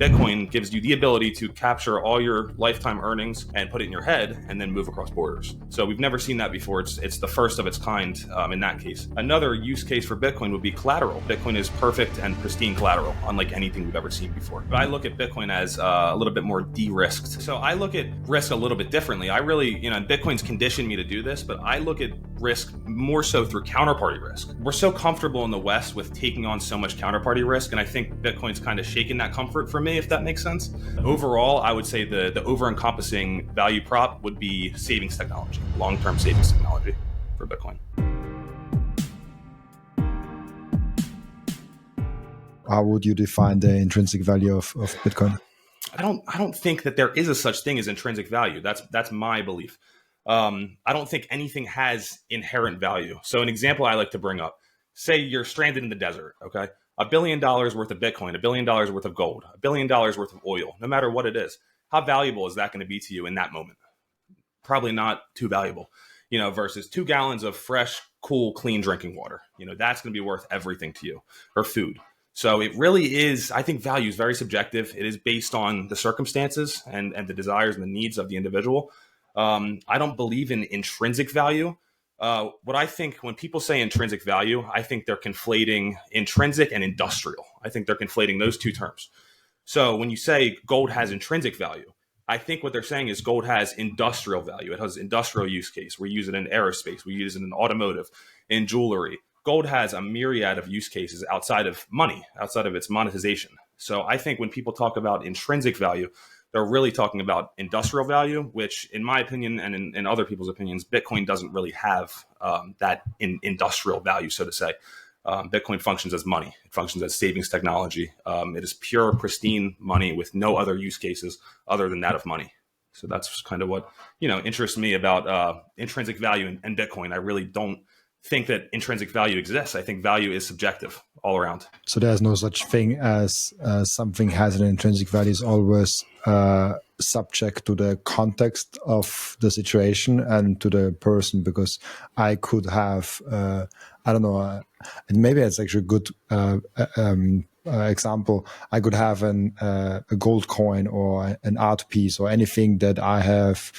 Bitcoin gives you the ability to capture all your lifetime earnings and put it in your head and then move across borders. So we've never seen that before. It's the first of its kind in that case. Another use case for Bitcoin would be collateral. Bitcoin is perfect and pristine collateral, unlike anything we've ever seen before. But I look at Bitcoin as a little bit more de-risked. So I look at risk a little bit differently. I really, and Bitcoin's conditioned me to do this, but I look at risk more so through counterparty risk. We're so comfortable in the West with taking on so much counterparty risk, and I think Bitcoin's kind of shaken that comfort for me, if that makes sense. Overall, I would say the over-encompassing value prop would be savings technology, long-term savings technology for Bitcoin. How would you define the intrinsic value of Bitcoin? I don't think that there is a such thing as intrinsic value. That's my belief. I don't think anything has inherent value. So an example I like to bring up, say you're stranded in the desert, okay? $1 billion worth of Bitcoin, $1 billion worth of gold, $1 billion worth of oil, no matter what it is. How valuable is that going to be to you in that moment? Probably not too valuable, versus 2 gallons of fresh, cool, clean drinking water. That's going to be worth everything to you, or food. So it really is, I think value is very subjective. It is based on the circumstances and the desires and the needs of the individual. I don't believe in intrinsic value. What I think when people say intrinsic value, I think they're conflating intrinsic and industrial. I think they're conflating those two terms. So when you say gold has intrinsic value, I think what they're saying is gold has industrial value. It has industrial use case. We use it in aerospace. We use it in automotive, in jewelry. Gold has a myriad of use cases outside of money, outside of its monetization. So I think when people talk about intrinsic value, they're really talking about industrial value, which in my opinion and in other people's opinions, Bitcoin doesn't really have that industrial value, so to say. Bitcoin functions as money. It functions as savings technology. It is pure, pristine money with no other use cases other than that of money. So that's kind of what interests me about intrinsic value and Bitcoin. I really don't think that intrinsic value exists. I think value is subjective all around. So there's no such thing as something has an intrinsic value. Is always subject to the context of the situation and to the person, because I could have, I don't know, and maybe it's actually a good example. I could have a gold coin or an art piece or anything that I have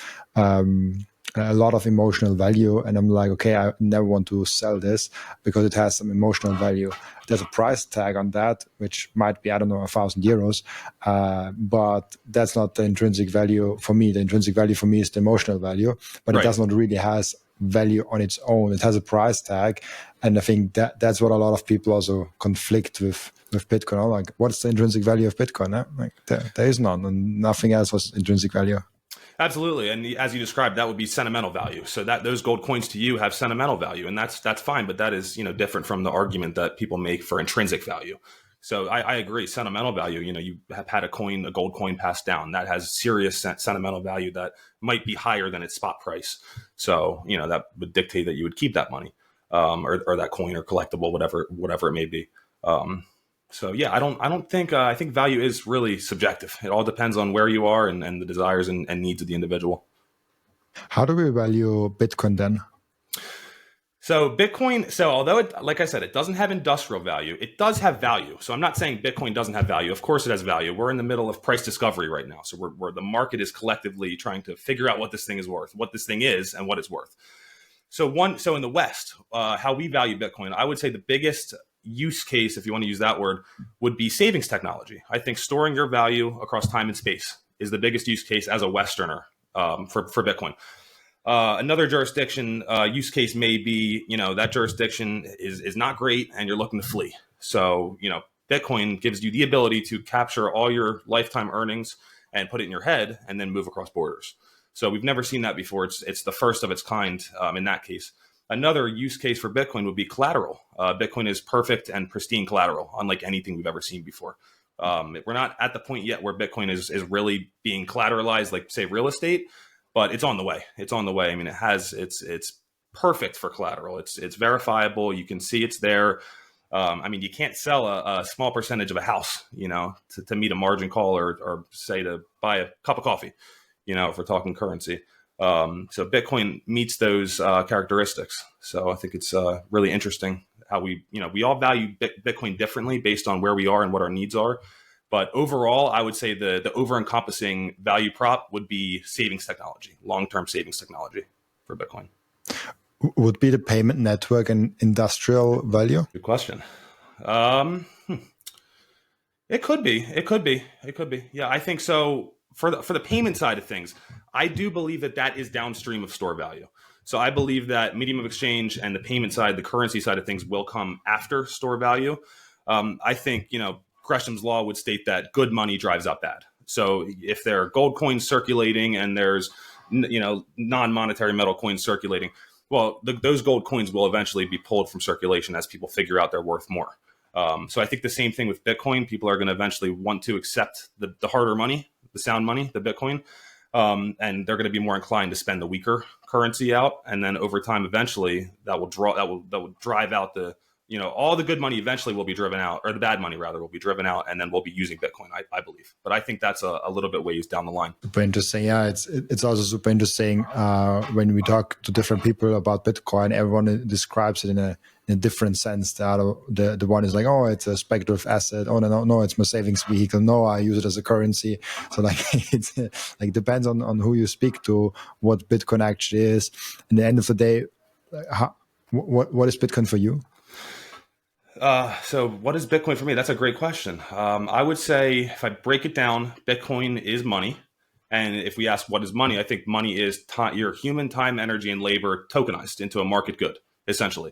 a lot of emotional value, and I'm like, okay, I never want to sell this because it has some emotional value. There's a price tag on that, which might be, I don't know, €1,000, but that's not the intrinsic value for me. The intrinsic value for me is the emotional value, but It does not really has value on its own. It has a price tag, and I think that's what a lot of people also conflict with Bitcoin. I'm like, what's the intrinsic value of Bitcoin? Like, there is none, and nothing else was intrinsic value. Absolutely. And as you described, that would be sentimental value. So that those gold coins to you have sentimental value, and that's fine. But that is, different from the argument that people make for intrinsic value. So I agree. Sentimental value, you have had a gold coin passed down that has serious sentimental value that might be higher than its spot price. So, that would dictate that you would keep that money or that coin or collectible, whatever it may be. So yeah, I think value is really subjective. It all depends on where you are and the desires and needs of the individual. How do we value Bitcoin then? So Bitcoin, although like I said, it doesn't have industrial value, it does have value. So I'm not saying Bitcoin doesn't have value. Of course it has value. We're in the middle of price discovery right now. So we're the market is collectively trying to figure out what this thing is worth, what this thing is and what it's worth. So in the West, how we value Bitcoin, I would say the biggest use case, if you want to use that word, would be savings technology. I think storing your value across time and space is the biggest use case as a Westerner for Bitcoin. Another jurisdiction use case may be, that jurisdiction is not great and you're looking to flee. So, Bitcoin gives you the ability to capture all your lifetime earnings and put it in your head and then move across borders. So we've never seen that before. It's the first of its kind in that case. Another use case for Bitcoin would be collateral. Bitcoin is perfect and pristine collateral, unlike anything we've ever seen before. We're not at the point yet where Bitcoin is really being collateralized, like say real estate, but it's on the way. It's on the way. I mean, it's perfect for collateral. It's verifiable. You can see it's there. You can't sell a small percentage of a house, to meet a margin call or say to buy a cup of coffee, if we're talking currency. So Bitcoin meets those characteristics. So I think it's really interesting how we all value Bitcoin differently based on where we are and what our needs are. But overall, I would say the over-encompassing value prop would be savings technology, long-term savings technology for Bitcoin. Would be the payment network an industrial value? Good question. It could be. It could be. It could be. Yeah, I think so. For the payment side of things, I do believe that is downstream of store value. So I believe that medium of exchange and the payment side, the currency side of things, will come after store value. I think Gresham's law would state that good money drives up bad. So if there are gold coins circulating and there's non-monetary metal coins circulating, well, those gold coins will eventually be pulled from circulation as people figure out they're worth more. So I think the same thing with Bitcoin. People are going to eventually want to accept the harder money, the sound money, the Bitcoin, and they're going to be more inclined to spend the weaker currency out. And then over time, eventually, that will drive out all the good money. Eventually, will be driven out, or the bad money rather will be driven out, and then we'll be using Bitcoin. I believe, but I think that's a little bit ways down the line. Super interesting. Yeah, it's also super interesting when we talk to different people about Bitcoin. Everyone describes it in a different sense. The one is like, oh, it's a speculative asset. Oh no, it's my savings vehicle. No, I use it as a currency. So like it's like depends on who you speak to, what Bitcoin actually is. In the end of the day, what is Bitcoin for you? So what is Bitcoin for me? That's a great question. I would say if I break it down, Bitcoin is money. And if we ask what is money, I think money is your human time, energy, and labor tokenized into a market good, essentially.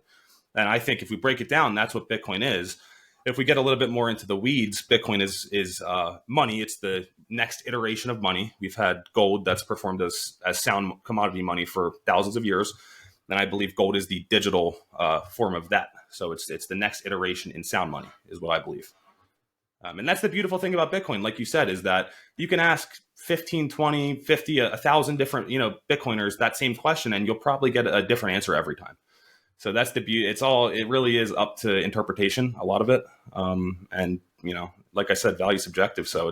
And I think if we break it down, that's what Bitcoin is. If we get a little bit more into the weeds, Bitcoin is money. It's the next iteration of money. We've had gold that's performed as sound commodity money for thousands of years. And I believe gold is the digital form of that. So it's the next iteration in sound money is what I believe. And that's the beautiful thing about Bitcoin, like you said, is that you can ask 15, 20, 50, 1,000 different, Bitcoiners that same question, and you'll probably get a different answer every time. So that's the beauty. It really is up to interpretation, a lot of it. And, like I said, value subjective. So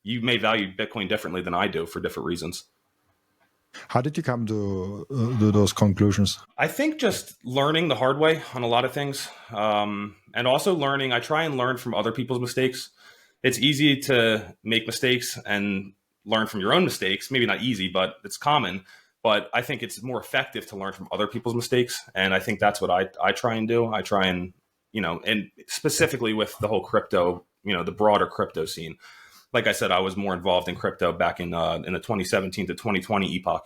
you may value Bitcoin differently than I do for different reasons. How did you come to those conclusions? I think just learning the hard way on a lot of things. And also I try and learn from other people's mistakes. It's easy to make mistakes and learn from your own mistakes. Maybe not easy, but it's common. But I think it's more effective to learn from other people's mistakes. And I think that's what I try and do. I try and, and specifically with the whole crypto, the broader crypto scene. Like I said, I was more involved in crypto back in the 2017 to 2020 epoch,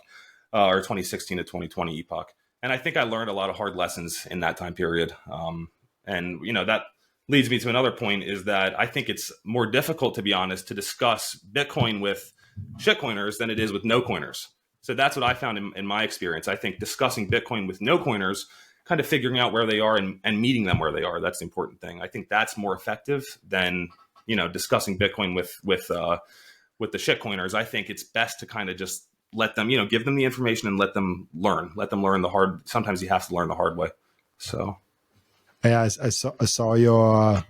or 2016 to 2020 epoch. And I think I learned a lot of hard lessons in that time period. And that leads me to another point is that I think it's more difficult, to be honest, to discuss Bitcoin with shitcoiners than it is with no coiners. So that's what I found in my experience. I think discussing Bitcoin with no coiners, kind of figuring out where they are and meeting them where they are, that's the important thing. I think that's more effective than, discussing Bitcoin with the shitcoiners. I think it's best to kind of just let them, give them the information and let them learn the hard. Sometimes you have to learn the hard way. So. Yeah, I saw your.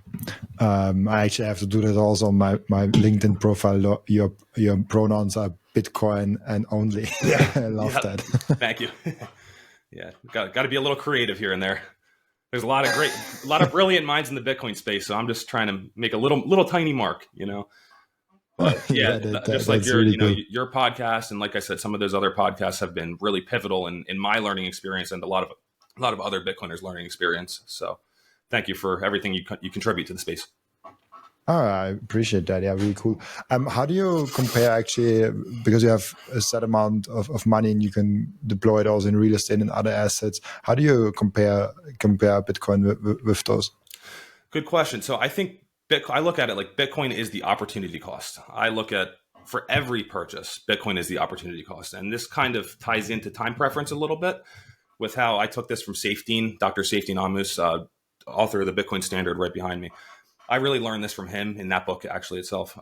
I actually have to do that also on my LinkedIn profile. Your pronouns are Bitcoin and only. Yeah, I love that. Thank you. Yeah, got to be a little creative here and there. There's a lot of brilliant minds in the Bitcoin space. So I'm just trying to make a little tiny mark, But yeah, just like your, really cool. Your podcast, and like I said, some of those other podcasts have been really pivotal in my learning experience and a lot of other Bitcoiners' learning experience. So thank you for everything you contribute to the space. Oh, I appreciate that. Yeah, really cool. How do you compare actually, because you have a set amount of money and you can deploy it also in real estate and other assets. How do you compare Bitcoin with those? Good question. So I think I look at it like Bitcoin is the opportunity cost. I look at for every purchase, Bitcoin is the opportunity cost. And this kind of ties into time preference a little bit with how I took this from Dr. Seyfdeen Ammous, author of the Bitcoin Standard right behind me. I really learned this from him in that book actually itself.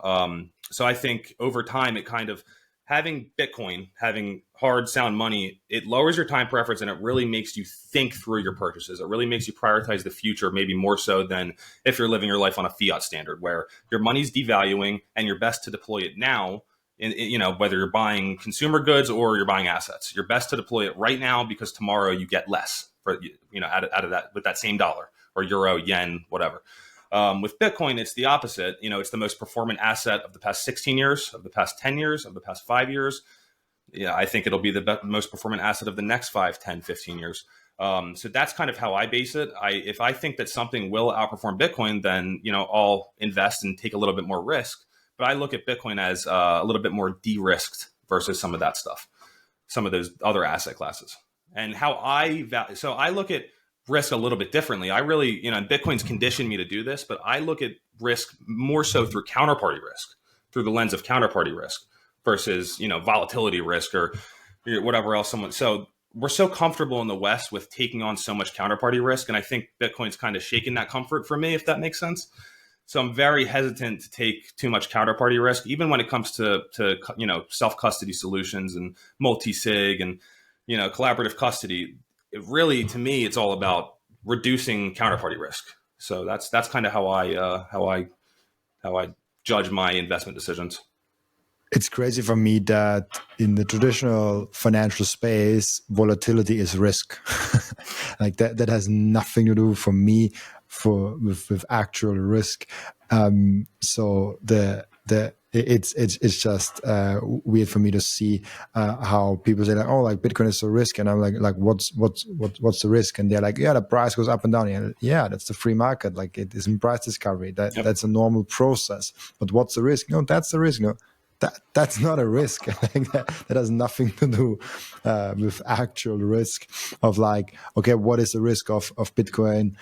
So I think over time, it kind of having Bitcoin, having hard sound money, it lowers your time preference and it really makes you think through your purchases. It really makes you prioritize the future, maybe more so than if you're living your life on a fiat standard where your money's devaluing and you're best to deploy it now. Whether you're buying consumer goods or you're buying assets, you're best to deploy it right now because tomorrow you get less for, out of that with that same dollar or euro, yen, whatever. With Bitcoin, it's the opposite. It's the most performant asset of the past 16 years, of the past 10 years, of the past 5 years. Yeah, I think it'll be the most performant asset of the next 5, 10, 15 years. So that's kind of how I base it. If I think that something will outperform Bitcoin, then I'll invest and take a little bit more risk. But I look at Bitcoin as a little bit more de-risked versus some of that stuff, some of those other asset classes. And how so I look at risk a little bit differently. I really, Bitcoin's conditioned me to do this, but I look at risk more so through counterparty risk, through the lens of counterparty risk versus, volatility risk or whatever else So we're so comfortable in the West with taking on so much counterparty risk. And I think Bitcoin's kind of shaken that comfort for me, if that makes sense. So I'm very hesitant to take too much counterparty risk, even when it comes to self-custody solutions and multi-sig and, collaborative custody. It really, to me, it's all about reducing counterparty risk. So that's kind of how I judge my investment decisions. It's crazy for me that in the traditional financial space, volatility is risk. Like that has nothing to do for me with actual risk. So it's just weird for me to see how people say like, oh, like Bitcoin is so risky, and I'm like what's the risk? And they're like, yeah, the price goes up and down. And yeah, that's the free market. Like it isn't price discovery. That's a normal process. But what's the risk? No, that's the risk. No. That's not a risk. that has nothing to do with actual risk of like, okay, what is the risk of Bitcoin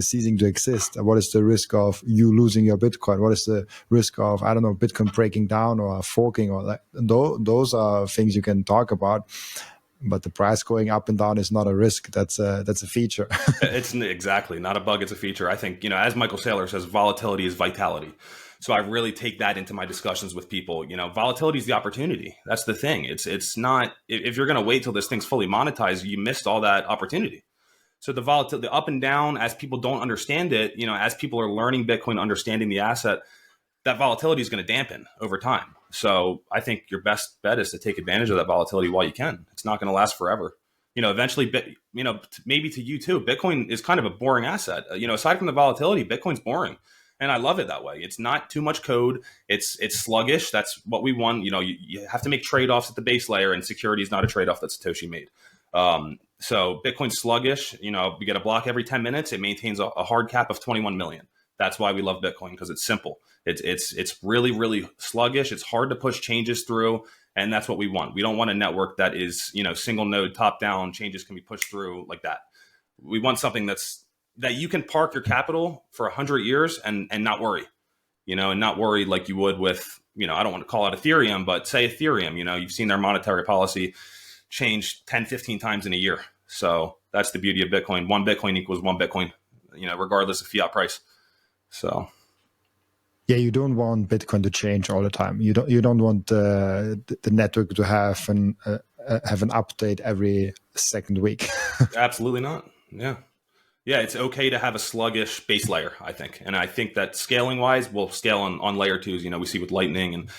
ceasing to exist? What is the risk of you losing your Bitcoin? What is the risk of, I don't know, Bitcoin breaking down or forking or that? Those are things you can talk about. But the price going up and down is not a risk. That's a feature. It's exactly not a bug. It's a feature. I think, as Michael Saylor says, volatility is vitality. So I really take that into my discussions with people. Volatility is the opportunity. That's the thing. It's not, if you're going to wait till this thing's fully monetized, you missed all that opportunity. So the volatility, the up and down, as people don't understand it, as people are learning Bitcoin, understanding the asset, that volatility is going to dampen over time. So I think your best bet is to take advantage of that volatility while you can. It's not going to last forever. Eventually, maybe to you too, Bitcoin is kind of a boring asset. Aside from the volatility, Bitcoin's boring. And I love it that way. It's not too much code. It's sluggish. That's what we want. You have to make trade-offs at the base layer, and security is not a trade-off that Satoshi made. So Bitcoin's sluggish. We get a block every 10 minutes. It maintains a hard cap of 21 million. That's why we love Bitcoin, because it's simple. It's really, really sluggish. It's hard to push changes through. And that's what we want. We don't want a network that is, single node top down, changes can be pushed through like that. We want something that you can park your capital for 100 years and not worry, and not worry like you would with, I don't want to call it Ethereum, but say Ethereum, you've seen their monetary policy change 10, 15 times in a year. So that's the beauty of Bitcoin. One Bitcoin equals one Bitcoin, regardless of fiat price. So. Yeah, you don't want Bitcoin to change all the time. You don't want the network to have an update every second week. Absolutely not. Yeah. Yeah, it's okay to have a sluggish base layer, I think. And I think that scaling wise, we'll scale on layer twos. We see with Lightning and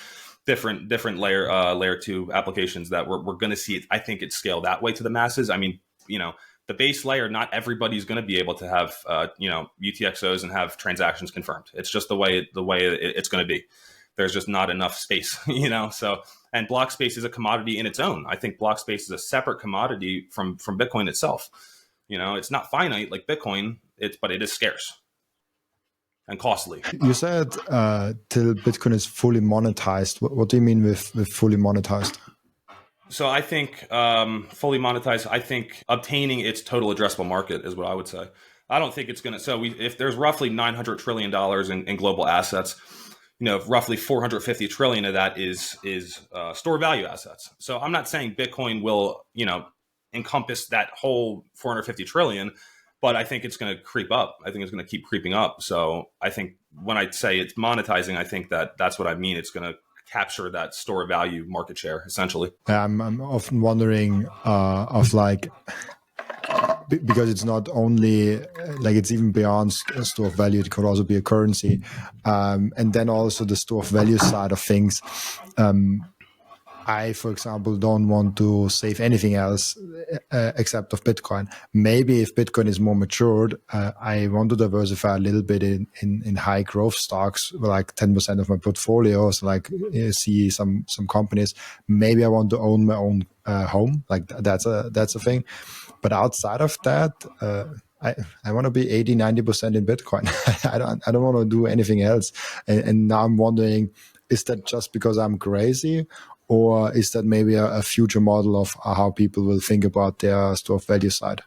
different layer two applications that we're going to see it. I think it's scale that way to the masses. I mean, the base layer, not everybody's going to be able to have, UTXOs and have transactions confirmed. It's just the way it's going to be. There's just not enough space, so, and block space is a commodity in its own. I think block space is a separate commodity from Bitcoin itself. It's not finite like Bitcoin, but it is scarce and costly. You said till Bitcoin is fully monetized. What do you mean with fully monetized? So I think fully monetized, I think obtaining its total addressable market is what I would say. I don't think it's going to, if there's roughly $900 trillion in global assets, roughly 450 trillion of that is store value assets. So I'm not saying Bitcoin will, encompass that whole 450 trillion, but I think it's going to creep up. I think it's going to keep creeping up. So I think when I say it's monetizing, I think that's what I mean. It's going to capture that store value market share, essentially. I'm often wondering because it's not only it's even beyond store of value. It could also be a currency, and then also the store of value side of things. I, for example, don't want to save anything else except of Bitcoin. Maybe if Bitcoin is more matured, I want to diversify a little bit in high growth stocks, like 10% of my portfolio. So like see some companies. Maybe I want to own my own home. Like that's a thing. But outside of that, I want to be 80-90% in Bitcoin. I don't want to do anything else. And now I'm wondering, is that just because I'm crazy? Or is that maybe a future model of how people will think about their store of value side?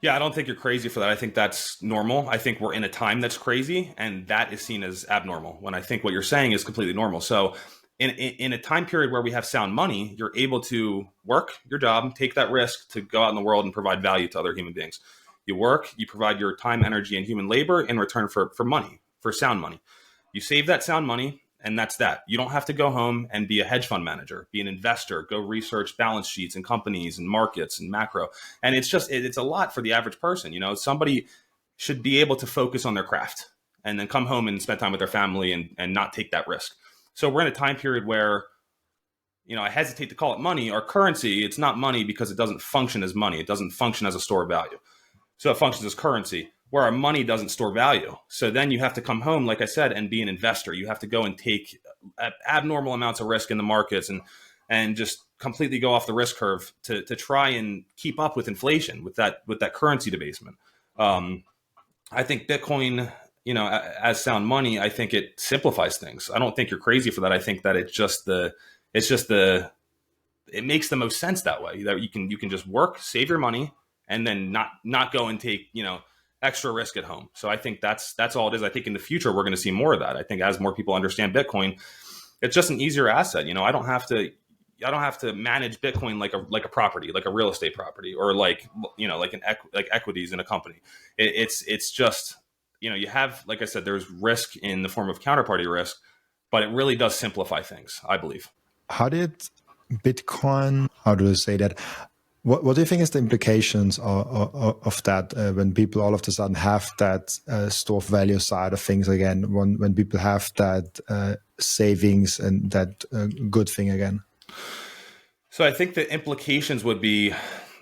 Yeah, I don't think you're crazy for that. I think that's normal. I think we're in a time that's crazy, and that is seen as abnormal, when I think what you're saying is completely normal. So in a time period where we have sound money, you're able to work your job, take that risk to go out in the world and provide value to other human beings. You work, you provide your time, energy, and human labor in return for money, for sound money. You save that sound money, and that's that. You don't have to go home and be a hedge fund manager, be an investor, go research balance sheets and companies and markets and macro. And it's a lot for the average person. Somebody should be able to focus on their craft and then come home and spend time with their family and not take that risk. So we're in a time period where, I hesitate to call it money. Our currency, it's not money because it doesn't function as money. It doesn't function as a store of value. So it functions as currency, where our money doesn't store value. So then you have to come home, like I said, and be an investor. You have to go and take abnormal amounts of risk in the markets and just completely go off the risk curve to try and keep up with inflation, with that currency debasement. I think Bitcoin, as sound money, I think it simplifies things. I don't think you're crazy for that. I think that it makes the most sense that way, that you can just work, save your money, and then not go and take, extra risk at home. So I think that's all it is. I think in the future, we're going to see more of that. I think as more people understand Bitcoin, it's just an easier asset. I don't have to manage Bitcoin like a property, like a real estate property, or like equities in a company. It's just, you have, like I said, there's risk in the form of counterparty risk, but it really does simplify things, I believe. How did Bitcoin, how do I say that? What do you think is the implications of that when people all of a sudden have that store of value side of things again, when people have that savings and that good thing again? So I think the implications would be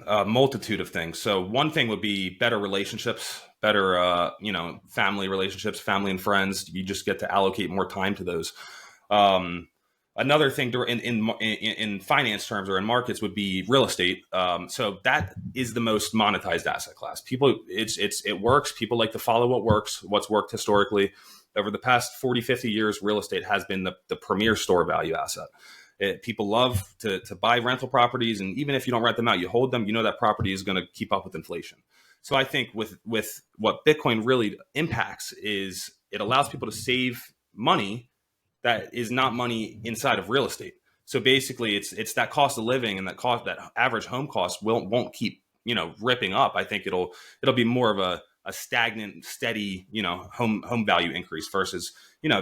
a multitude of things. So one thing would be better relationships, better family relationships, family and friends. You just get to allocate more time to those. Another thing in finance terms or in markets would be real estate. So that is the most monetized asset class. People, it works. People like to follow what's worked historically. Over the past 40, 50 years, real estate has been the premier store value asset. People love to buy rental properties, and even if you don't rent them out, you hold them. That property is going to keep up with inflation. So I think with what Bitcoin really impacts is it allows people to save money that is not money inside of real estate. So basically, it's that cost of living and that average home cost won't keep ripping up. I think it'll be more of a stagnant, steady home value increase versus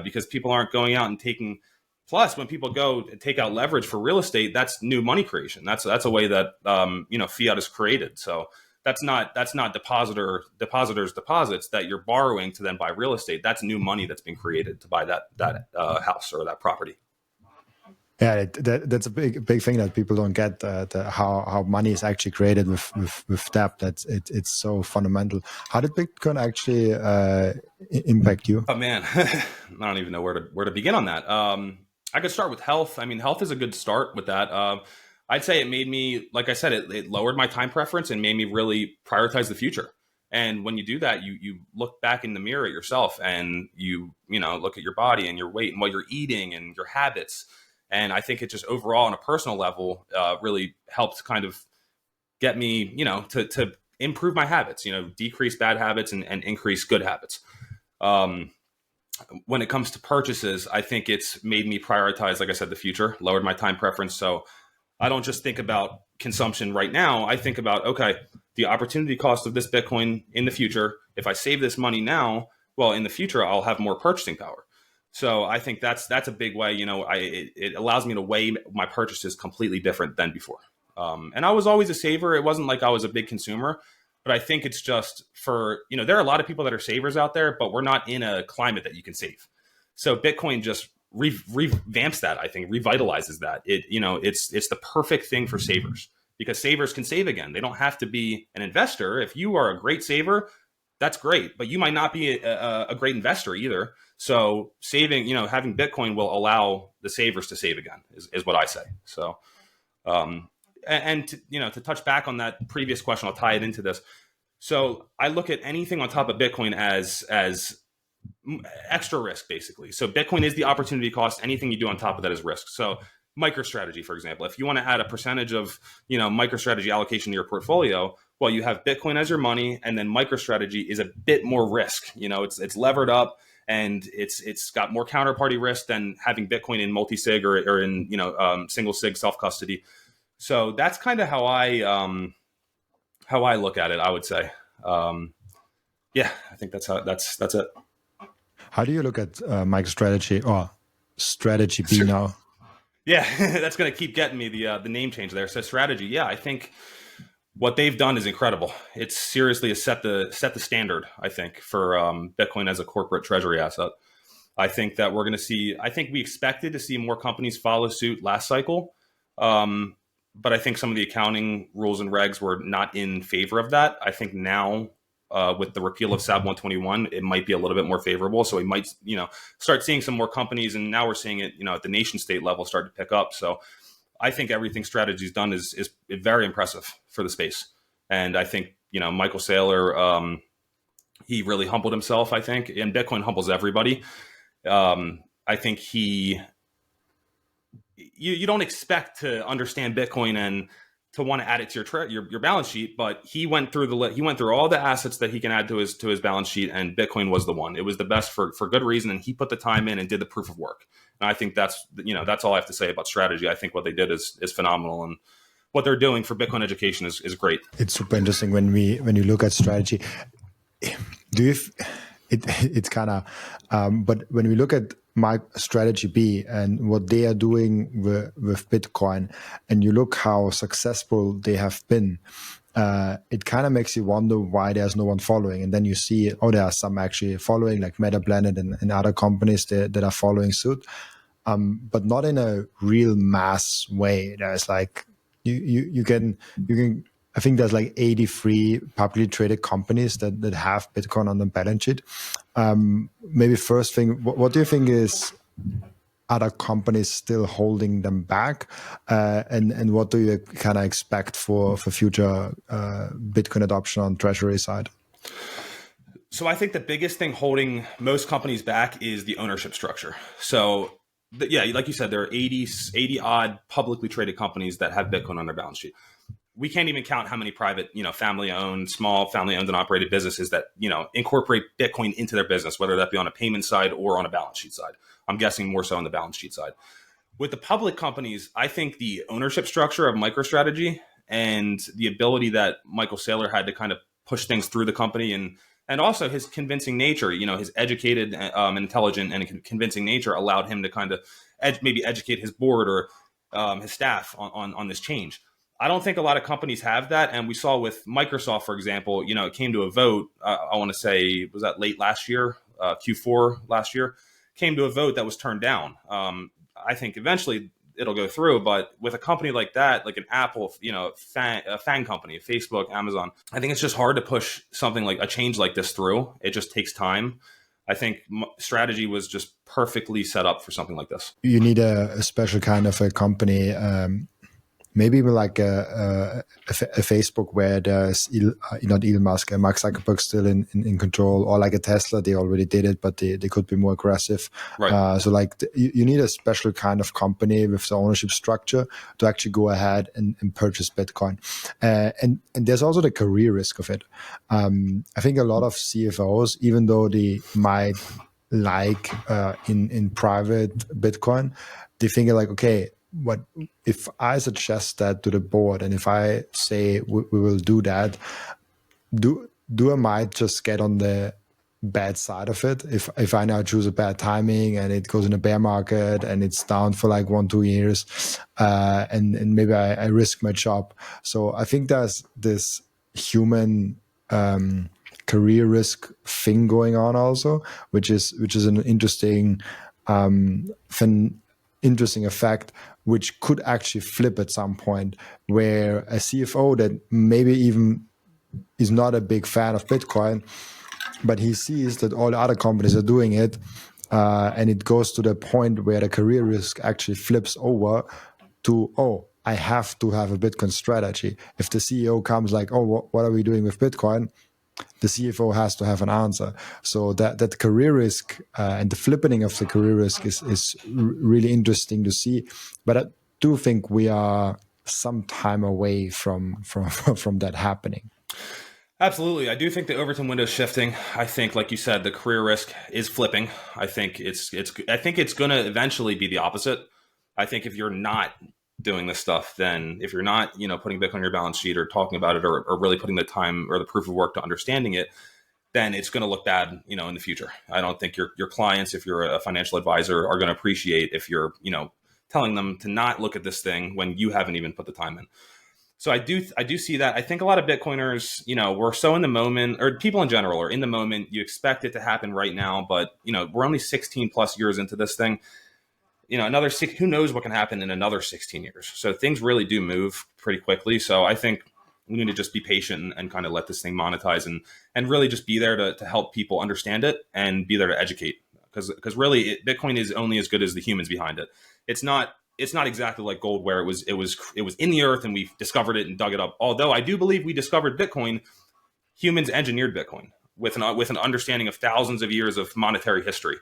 because people aren't going out and taking. Plus, when people go and take out leverage for real estate, that's new money creation. That's a way that fiat is created. So that's not depositors' deposits that you're borrowing to then buy real estate. That's new money that's been created to buy that house or that property. Yeah, that's a big thing that people don't get. How money is actually created with debt. It's so fundamental. How did Bitcoin actually impact you? Oh man, I don't even know where to begin on that. I could start with health. I mean, health is a good start with that. I'd say it made me, like I said, it lowered my time preference and made me really prioritize the future. And when you do that, you look back in the mirror at yourself and you look at your body and your weight and what you're eating and your habits. And I think it just overall on a personal level really helped kind of get me, to improve my habits, decrease bad habits and increase good habits. When it comes to purchases, I think it's made me prioritize, like I said, the future, lowered my time preference. So I don't just think about consumption right now. I think about, okay, the opportunity cost of this Bitcoin in the future. If I save this money now, well, in the future, I'll have more purchasing power. So I think that's a big way. It allows me to weigh my purchases completely different than before. And I was always a saver. It wasn't like I was a big consumer. But I think it's just there are a lot of people that are savers out there, but we're not in a climate that you can save. So Bitcoin just revamps that. I think revitalizes that. It's the perfect thing for savers, because savers can save again. They don't have to be an investor. If you are a great saver, that's great, but you might not be a great investor either. So saving, having Bitcoin will allow the savers to save again, is what I say. So, and to touch back on that previous question, I'll tie it into this. So I look at anything on top of Bitcoin as extra risk, basically. So Bitcoin is the opportunity cost. Anything you do on top of that is risk. So MicroStrategy, for example, if you want to add a percentage of, MicroStrategy allocation to your portfolio, well, you have Bitcoin as your money, and then MicroStrategy is a bit more risk. It's levered up, and it's got more counterparty risk than having Bitcoin in multi-sig or in single sig self-custody. So that's kind of how I look at it, I would say. Yeah, I think that's it. How do you look at MicroStrategy or Strategy B now? Yeah, that's going to keep getting me the name change there. So Strategy, yeah, I think what they've done is incredible. It's seriously set the standard, I think, for Bitcoin as a corporate treasury asset. I think that we're going to see. I think we expected to see more companies follow suit last cycle, but I think some of the accounting rules and regs were not in favor of that. I think now, with the repeal of SAB 121, it might be a little bit more favorable. So we might, start seeing some more companies, and now we're seeing it, at the nation state level start to pick up. So I think everything Strategy's done is very impressive for the space. And I think, Michael Saylor, he really humbled himself, I think, and Bitcoin humbles everybody. I think you don't expect to understand Bitcoin and to want to add it to your balance sheet, but he went through all the assets that he can add to his balance sheet, and Bitcoin was the one. It was the best for good reason, and he put the time in and did the proof of work. And I think that's all I have to say about Strategy. I think what they did is phenomenal, and what they're doing for Bitcoin education is great. It's super interesting when you look at Strategy. It's kind of, but when we look at MicroStrategy B and what they are doing with Bitcoin, and you look how successful they have been, it kind of makes you wonder why there's no one following. And then you see, there are some actually following, like MetaPlanet and other companies that are following suit, but not in a real mass way. There's like you can. I think there's like 83 publicly traded companies that have Bitcoin on the balance sheet. Maybe first thing, what do you think is other companies still holding them back? And what do you kind of expect for future Bitcoin adoption on treasury side? So I think the biggest thing holding most companies back is the ownership structure. So yeah, like you said, there are 80 odd publicly traded companies that have Bitcoin on their balance sheet. We can't even count how many private, small family-owned and operated businesses that, incorporate Bitcoin into their business, whether that be on a payment side or on a balance sheet side. I'm guessing more so on the balance sheet side. With the public companies, I think the ownership structure of MicroStrategy and the ability that Michael Saylor had to kind of push things through the company, and also his convincing nature, his educated, intelligent, and convincing nature allowed him to kind of maybe educate his board or his staff on this change. I don't think a lot of companies have that. And we saw with Microsoft, for example, it came to a vote, I want to say, was that late last year, Q4 last year, came to a vote that was turned down. I think eventually it'll go through, but with a company like that, like an Apple, a FANG company, Facebook, Amazon, I think it's just hard to push something like a change like this through. It just takes time. I think Strategy was just perfectly set up for something like this. You need a special kind of a company, maybe like a Facebook where there's not Elon Musk and Mark Zuckerberg still in control, or like a Tesla. They already did it, but they could be more aggressive. Right. So like you need a special kind of company with the ownership structure to actually go ahead and purchase Bitcoin. And there's also the career risk of it. I think a lot of CFOs, even though they might like in private Bitcoin, they think like, okay, what if I suggest that to the board, and if I say we will do that, do I might just get on the bad side of it if I now choose a bad timing and it goes in a bear market and it's down for like 1-2 years, and maybe I risk my job. So I think there's this human career risk thing going on also, which is an interesting an interesting effect, which could actually flip at some point, where a CFO that maybe even is not a big fan of Bitcoin, but he sees that all the other companies are doing it, and it goes to the point where the career risk actually flips over to, oh, I have to have a Bitcoin strategy. If the CEO comes like, oh, what are we doing with Bitcoin? The CFO has to have an answer. So that career risk and the flipping of the career risk is really interesting to see. But I do think we are some time away from that happening. Absolutely. I do think the Overton window is shifting. I think, like you said, the career risk is flipping. I think it's going to eventually be the opposite. I think if you're not doing this stuff, then if you're not, putting Bitcoin on your balance sheet or talking about it or really putting the time or the proof of work to understanding it, then it's going to look bad, in the future. I don't think your clients, if you're a financial advisor, are going to appreciate if you're, telling them to not look at this thing when you haven't even put the time in. So I do see that. I think a lot of Bitcoiners, we're so in the moment, or people in general are in the moment. You expect it to happen right now, but we're only 16 plus years into this thing. Another six, who knows what can happen in another 16 years. So things really do move pretty quickly. So I think we need to just be patient and kind of let this thing monetize and really just be there to help people understand it and be there to educate. Because really Bitcoin is only as good as the humans behind it. It's not exactly like gold, where it was in the earth and we discovered it and dug it up. Although I do believe we discovered Bitcoin, humans engineered Bitcoin with an understanding of thousands of years of monetary history.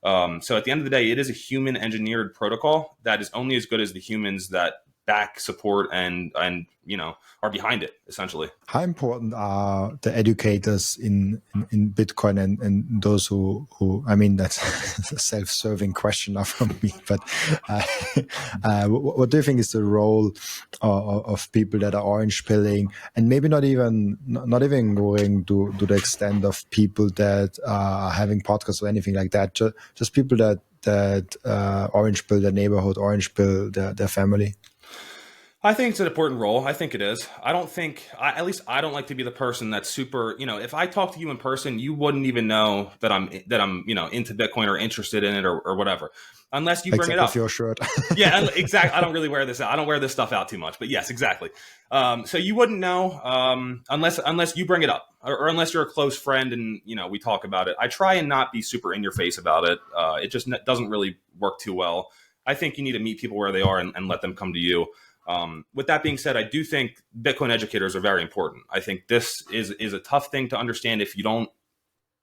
So at the end of the day, it is a human engineered protocol that is only as good as the humans that back, support, and are behind it, essentially. How important are the educators in Bitcoin and those who I mean, that's a self-serving question now from me, but what do you think is the role of people that are orange pilling, and maybe not even going to the extent of people that are having podcasts or anything like that, just people that orange pill their neighborhood, orange pill their family? I think it's an important role. I think it is. I don't like to be the person that's super, if I talk to you in person, you wouldn't even know that I'm into Bitcoin or interested in it or whatever, unless you bring it up. Except with your shirt. Yeah, exactly. I don't really wear this out. I don't wear this stuff out too much, but yes, exactly. So you wouldn't know unless you bring it up or unless you're a close friend and, we talk about it. I try and not be super in your face about it. It just doesn't really work too well. I think you need to meet people where they are and let them come to you. With that being said, I do think Bitcoin educators are very important. I think this is a tough thing to understand if you don't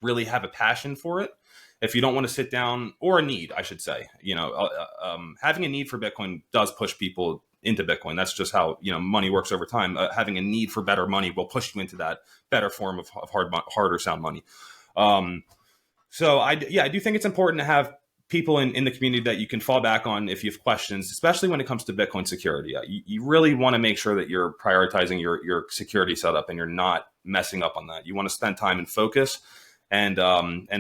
really have a passion for it, if you don't want to sit down, or a need, I should say. Having a need for Bitcoin does push people into Bitcoin. That's just how money works over time. Having a need for better money will push you into that better form of harder sound money. So I do think it's important to have people in the community that you can fall back on if you have questions, especially when it comes to Bitcoin security. You really want to make sure that you're prioritizing your security setup and you're not messing up on that. You want to spend time and focus and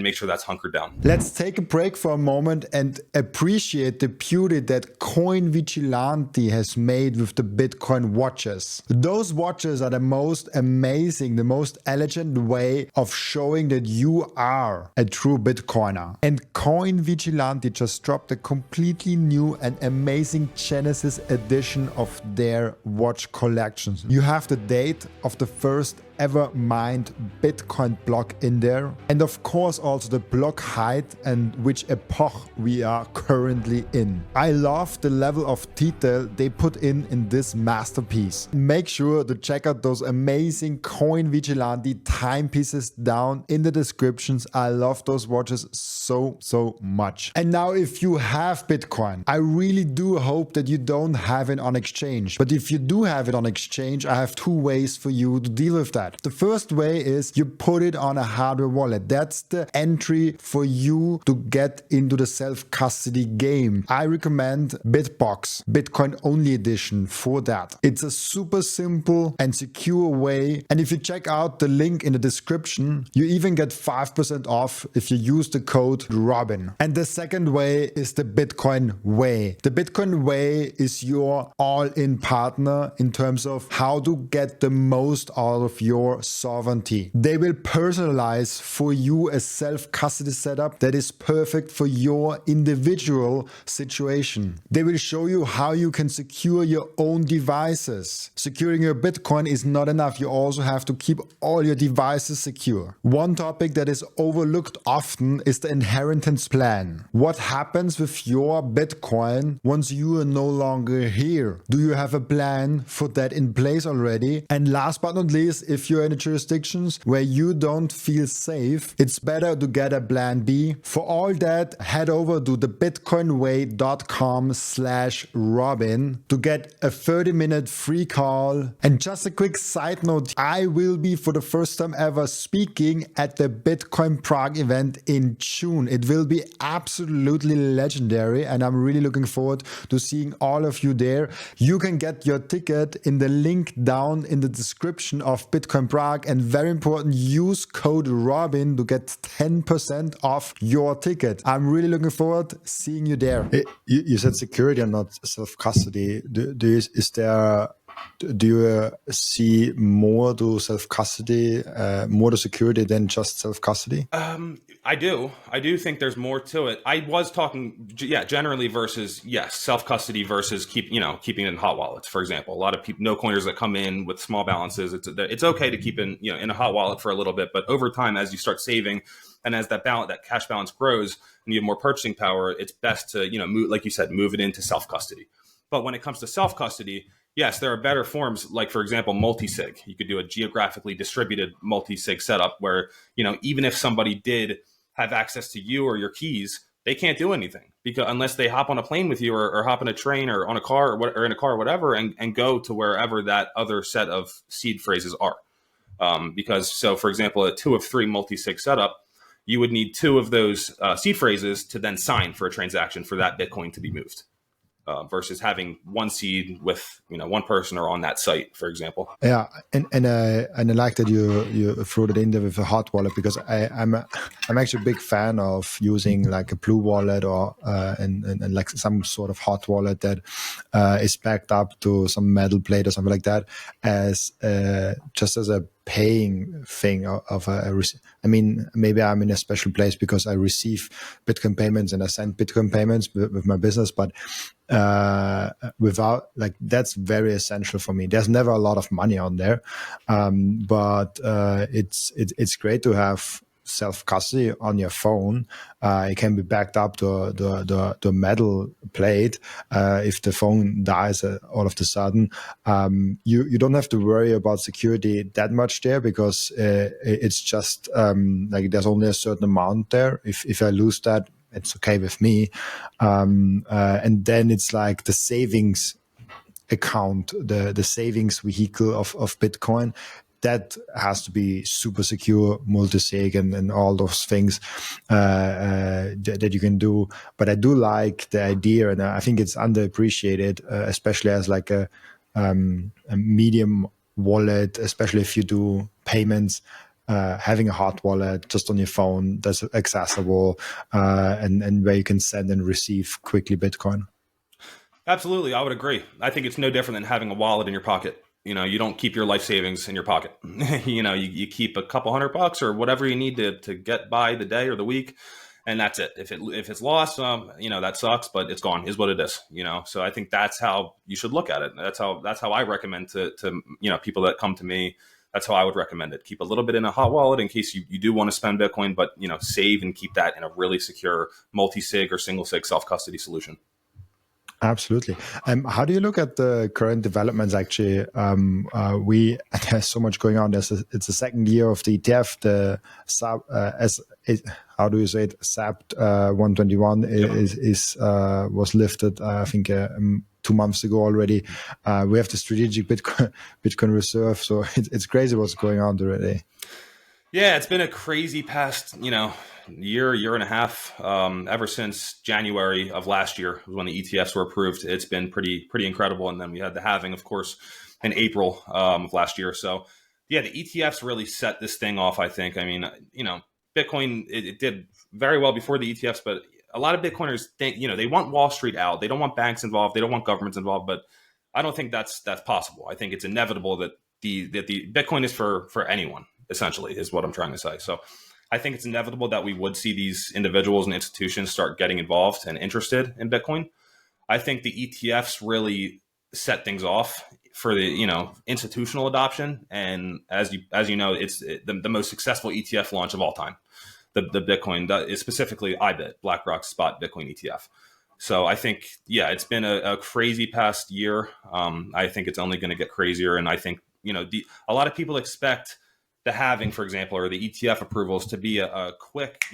make sure that's hunkered down. Let's take a break for a moment and appreciate the beauty that Coin Vigilante has made with the Bitcoin watches. Those watches are the most amazing, the most elegant way of showing that you are a true Bitcoiner. And Coin Vigilante just dropped a completely new and amazing Genesis edition of their watch collections. You have the date of the first ever mined Bitcoin block in there, and of course also the block height and which epoch we are currently in. I love the level of detail they put in this masterpiece. Make sure to check out those amazing Coin Vigilante timepieces down in the descriptions. I love those watches so much. And now if you have Bitcoin, I really do hope that you don't have it on exchange. But if you do have it on exchange, I have two ways for you to deal with that. The first way is you put it on a hardware wallet. That's the entry for you to get into the self-custody game. I recommend BitBox, Bitcoin only edition, for that. It's a super simple and secure way. And if you check out the link in the description, you even get 5% off if you use the code Robin. And the second way is the Bitcoin Way. The Bitcoin Way is your all-in partner in terms of how to get the most out of your your sovereignty. They will personalize for you a self-custody setup that is perfect for your individual situation. They will show you how you can secure your own devices. Securing your Bitcoin is not enough. You also have to keep all your devices secure. One topic that is overlooked often is the inheritance plan. What happens with your Bitcoin once you are no longer here? Do you have a plan for that in place already? And last but not least, if you're in the jurisdictions where you don't feel safe, it's better to get a plan B. For all that, head over to thebitcoinway.com/Robin to get a 30-minute free call. And just a quick side note, I will be for the first time ever speaking at the Bitcoin Prague event in June. It will be absolutely legendary, and I'm really looking forward to seeing all of you there. You can get your ticket in the link down in the description of Bitcoin Prague, and very important, use code Robin to get 10% off your ticket. I'm really looking forward seeing you there. You said security and not self-custody. Do you see more to self-custody, more to security than just self-custody? I do think there's more to it. I was talking, generally versus self-custody versus keeping it in hot wallets. For example, a lot of people, no coiners that come in with small balances, it's okay to keep in a hot wallet for a little bit, but over time, as you start saving and as that cash balance grows and you have more purchasing power, it's best to move, like you said, move it into self-custody. But when it comes to self-custody, yes, there are better forms, like, for example, multi-sig. You could do a geographically distributed multi-sig setup where, even if somebody did have access to you or your keys, they can't do anything because unless they hop on a plane with you or hop in a train or on a car or in a car or whatever and go to wherever that other set of seed phrases are. So, for example, a 2 of 3 multi-sig setup, you would need 2 of those seed phrases to then sign for a transaction for that Bitcoin to be moved. Versus having one seed with one person or on that site, for example. Yeah, and I like that you threw it in there with a hot wallet, because I'm actually a big fan of using like a blue wallet or and like some sort of hot wallet that is backed up to some metal plate or something like that, as just as a paying thing maybe I'm in a special place because I receive Bitcoin payments and I send Bitcoin payments with my business, but without, like, that's very essential for me. There's never a lot of money on there, but it's great to have self-custody on your phone. It can be backed up to the metal plate. If the phone dies all of a sudden, you don't have to worry about security that much there, because it's just like there's only a certain amount there. If I lose that, it's okay with me. And then it's like the savings account, the savings vehicle of Bitcoin, that has to be super secure, multi-sig, and all those things that you can do. But I do like the idea, and I think it's underappreciated, especially as like a medium wallet, especially if you do payments. Having a hot wallet just on your phone that's accessible, and where you can send and receive quickly Bitcoin. Absolutely, I would agree. I think it's no different than having a wallet in your pocket. You don't keep your life savings in your pocket. You keep a couple $100 or whatever you need to get by the day or the week, and that's it. If it's lost, that sucks, but it's gone. Is what it is. So I think that's how you should look at it. That's how I recommend to people that come to me. That's how I would recommend it. Keep a little bit in a hot wallet in case you do want to spend Bitcoin, but save and keep that in a really secure multi-sig or single sig self-custody solution. Absolutely. How do you look at the current developments? Actually, there's so much going on. It's the second year of the ETF. The how do you say it? SAP 121 was lifted. I think 2 months ago already. We have the strategic Bitcoin reserve. So it's crazy what's going on today. Yeah, it's been a crazy past, year and a half. Ever since January of last year, when the ETFs were approved, it's been pretty incredible. And then we had the halving, of course, in April of last year. So yeah, the ETFs really set this thing off, I think. I mean, Bitcoin, it did very well before the ETFs, but a lot of Bitcoiners think, they want Wall Street out. They don't want banks involved. They don't want governments involved. But I don't think that's possible. I think it's inevitable that the Bitcoin is for anyone, essentially, is what I'm trying to say. So I think it's inevitable that we would see these individuals and institutions start getting involved and interested in Bitcoin. I think the ETFs really set things off for the institutional adoption, and as you know, it's the most successful ETF launch of all time. The Bitcoin is specifically IBIT, BlackRock's spot Bitcoin ETF. So I think, yeah, it's been a crazy past year. I think it's only going to get crazier, and I think a lot of people expect the halving, for example, or the ETF approvals to be a quick,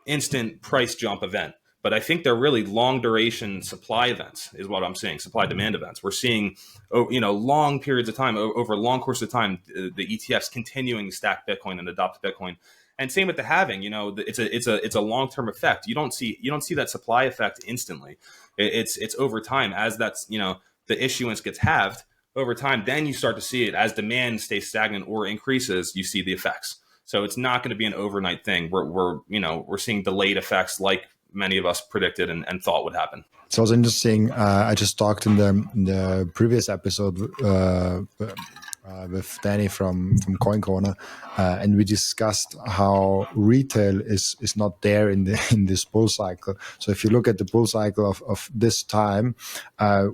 instant price jump event. But I think they're really long duration supply events is what I'm seeing, supply demand events. We're seeing, long periods of time, over a long course of time, the ETFs continuing to stack Bitcoin and adopt Bitcoin. And same with the halving, it's a long-term effect. You don't see that supply effect instantly. It's over time as that's, the issuance gets halved over time. Then you start to see it as demand stays stagnant or increases, you see the effects. So it's not going to be an overnight thing. We're seeing delayed effects like many of us predicted and thought would happen. It's also interesting. I just talked in the previous episode with Danny from Coin Corner, and we discussed how retail is not there in this bull cycle. So if you look at the bull cycle of this time,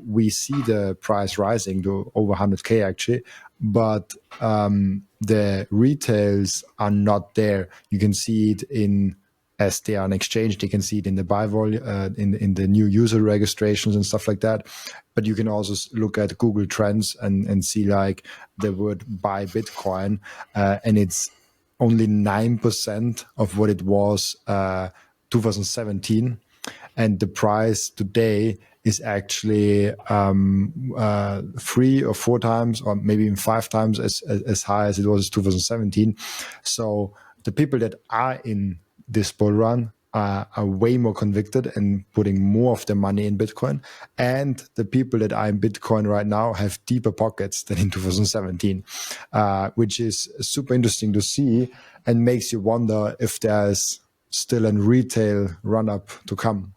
we see the price rising to over 100K actually, but the retails are not there. You can see it as they are on exchange, they can see it in the buy volume, in the new user registrations and stuff like that. But you can also look at Google Trends and see like the word buy Bitcoin, and it's only 9% of what it was 2017, and the price today is actually 3 or 4 times, or maybe even 5 times as high as it was 2017. So the people that are in this bull run are way more convicted and putting more of their money in Bitcoin. And the people that are in Bitcoin right now have deeper pockets than in 2017, which is super interesting to see and makes you wonder if there's still a retail run-up to come.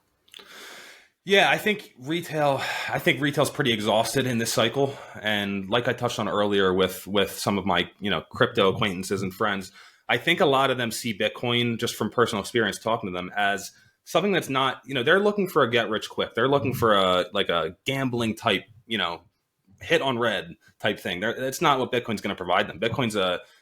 Yeah, I think retail's pretty exhausted in this cycle. And like I touched on earlier with some of my, crypto acquaintances and friends, I think a lot of them see Bitcoin, just from personal experience talking to them, as something that's not, they're looking for a get rich quick. They're looking for a gambling type, hit on red type thing. That's not what Bitcoin's going to provide them.